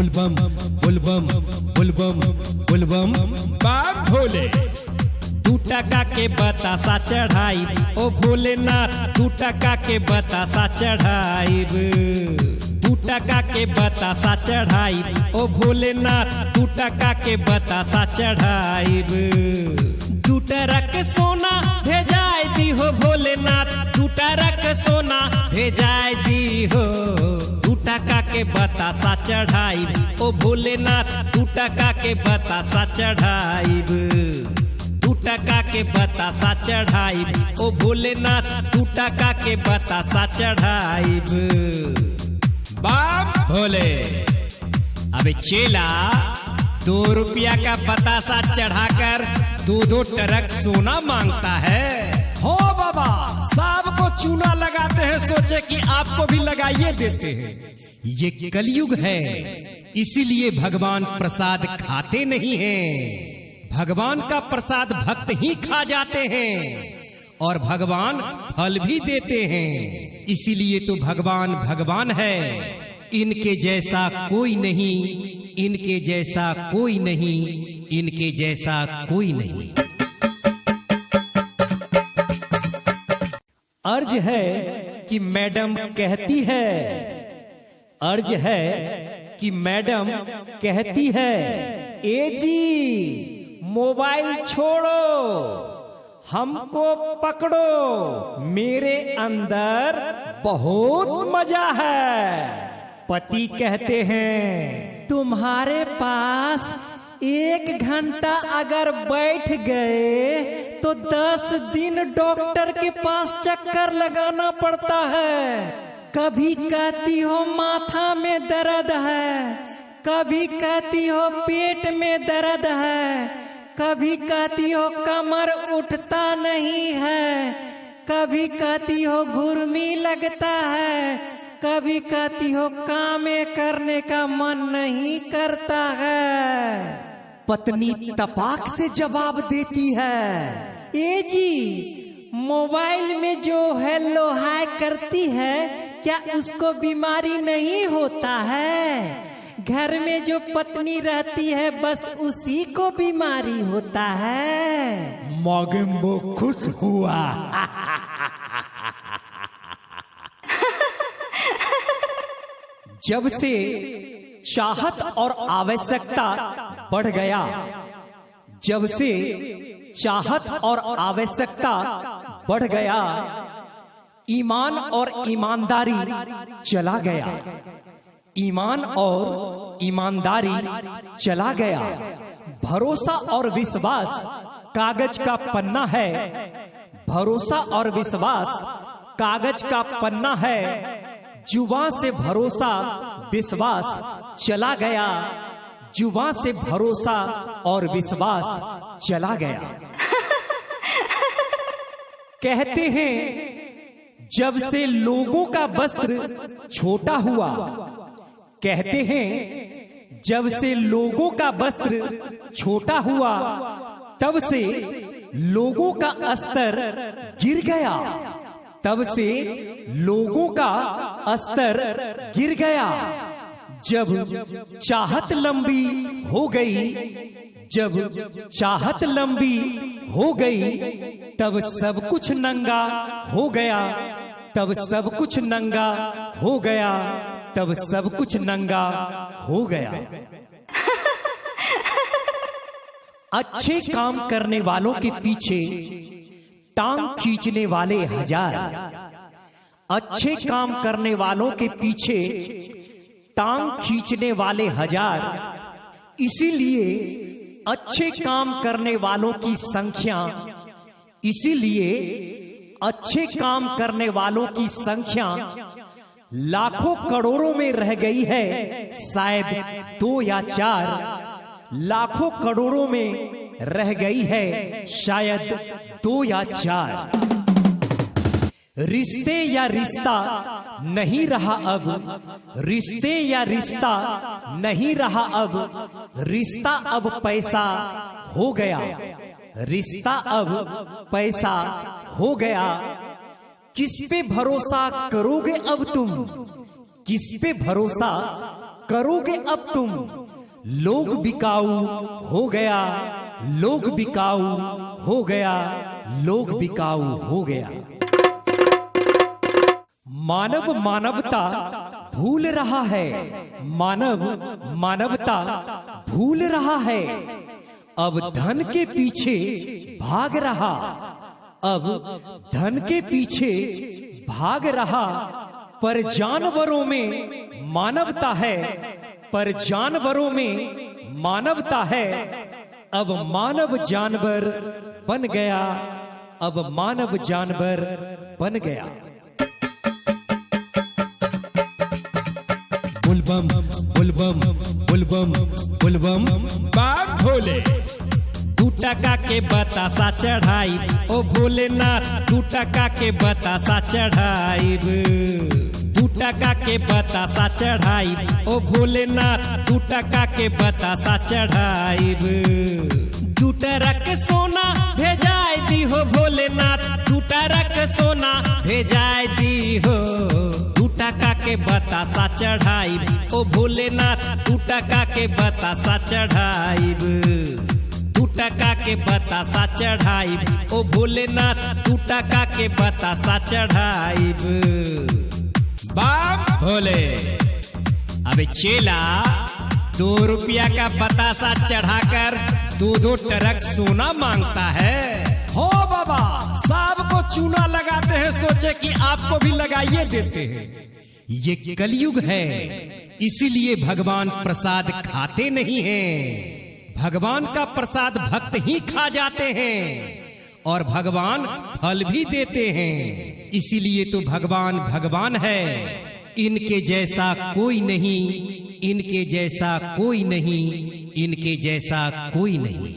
बुलबम बुलबम बुलबम बुलबम बाप भोले। 2 टका के बतासा चढ़ाई ओ भोलेनाथ, 2 टका के बतासा चढ़ाई, 2 टका के बतासा चढ़ाई ओ भोलेनाथ, 2 टका के बतासा चढ़ाई। 2 टरक सोना भेजाय दी हो भोलेनाथ, 2 टरक सोना भेजाय दी हो। 2 टका के बतासा चढ़ाई ओ भोलेनाथ, 2 टका के बतासा चढ़ाई, 2 टका के बतासा चढ़ाई ओ भोलेनाथ, 2 टका के बतासा चढ़ाई। बाप भोले। अबे चेला 2 रुपया का बतासा चढ़ाकर 2-2 टरक सोना मांगता है। हो बाबा, साहब को चूना लगाते हैं, सोचे कि आपको भी लगाइए देते हैं। ये कलयुग है, इसीलिए भगवान प्रसाद खाते नहीं हैं। भगवान का प्रसाद भक्त ही खा जाते हैं और भगवान फल भी देते हैं। इसीलिए तो भगवान भगवान है। इनके जैसा कोई नहीं, इनके जैसा कोई नहीं, इनके जैसा कोई नहीं। अर्ज है कि मैडम कहती है, अर्ज है कि मैडम कहती है, ए जी मोबाइल छोड़ो, हमको पकड़ो, मेरे अंदर बहुत मजा है। पति कहते हैं, तुम्हारे पास 1 घंटा अगर बैठ गए तो 10 दिन डॉक्टर के पास चक्कर लगाना पड़ता है। कभी कहती हो माथा में दर्द है, कभी कहती हो पेट में दर्द है, कभी कहती हो कमर उठता नहीं है, कभी कहती हो घुर्मी लगता है, कभी कहती हो काम करने का मन नहीं करता है। पत्नी तपाक से जवाब देती है, ए जी मोबाइल में जो हेलो हाय करती है, क्या उसको बीमारी नहीं होता है? घर में जो पत्नी रहती है बस उसी को बीमारी होता है। मोगेम्बो खुश हुआ। जब से चाहत और आवश्यकता बढ़ गया, जब से चाहत और आवश्यकता बढ़ गया, ईमान और ईमानदारी चला गया, ईमान और ईमानदारी चला गया। भरोसा और विश्वास कागज का पन्ना है, भरोसा और विश्वास कागज का पन्ना है। जुबान से भरोसा विश्वास चला गया, जुबान से भरोसा और विश्वास चला गया। कहते हैं जब से लोगों का वस्त्र छोटा हुआ, कहते हैं जब से लोगों का वस्त्र छोटा हुआ, तब से लोगों का स्तर गिर गया, तब से लोगों का स्तर गिर गया। जब चाहत लंबी हो गई, जब चाहत लंबी हो गई, तब सब कुछ नंगा हो गया, तब सब कुछ नंगा हो गया, तब सब कुछ नंगा हो गया। अच्छे काम करने वालों के पीछे टांग खींचने वाले 1000, अच्छे काम करने वालों के पीछे टांग खींचने वाले 1000। इसीलिए अच्छे काम करने वालों की संख्या, इसीलिए अच्छे काम करने वालों की संख्या लाखों करोड़ों में रह गई है, शायद 2 या 4 लाखों करोड़ों में रह गई है, शायद 2 या 4। रिश्ते या रिश्ता नहीं रहा अब, रिश्ते या रिश्ता नहीं रहा अब, रिश्ता अब पैसा हो गया, रिश्ता अब पैसा हो गया। किस पे भरोसा करोगे अब तुम, किस पे भरोसा करोगे अब तुम? लोग बिकाऊ हो गया, लोग बिकाऊ हो गया, लोग बिकाऊ हो गया। मानव मानवता भूल रहा है, मानव मानवता भूल रहा है। अब धन के पीछे भाग रहा, अब धन के पीछे भाग रहा। पर जानवरों में मानवता है, पर जानवरों में मानवता है। अब मानव जानवर बन गया, अब मानव जानवर बन गया। बुलबम बुलबम बुलबम बुलबम बाप भोले। 2 टका के बतासा चढ़ाई, ओ भोलेनाथ 2 टका के बतासा चढ़ाई। 2 टका के बतासा चढ़ाई, ओ भोलेनाथ 2 टका के बतासा चढ़ाई। 2 टरक सोना भेजाय दी हो भोलेनाथ, 2 टरक सोना भेजाय दी हो। 2 टका के बतासा चढ़ाई, ओ भोलेनाथ 2 टका के बतासा चढ़ाई। 2 टका के बतासा चढ़ाई, ओ भोलेनाथ 2 टका के बतासा चढ़ाई। बाप भोले। अबे चेला 2 रुपया का बतासा चढ़ाकर 2-2 टरक सोना मांगता है। हो बाबा, साहब को चूना लगाते हैं, सोचे कि आपको भी लगाइए देते हैं। ये कलयुग है, इसीलिए भगवान प्रसाद खाते नहीं हैं। भगवान का प्रसाद भक्त ही खा जाते हैं और भगवान फल भी देते हैं। इसीलिए तो भगवान भगवान है। इनके जैसा कोई नहीं, इनके जैसा कोई नहीं, इनके जैसा कोई नहीं।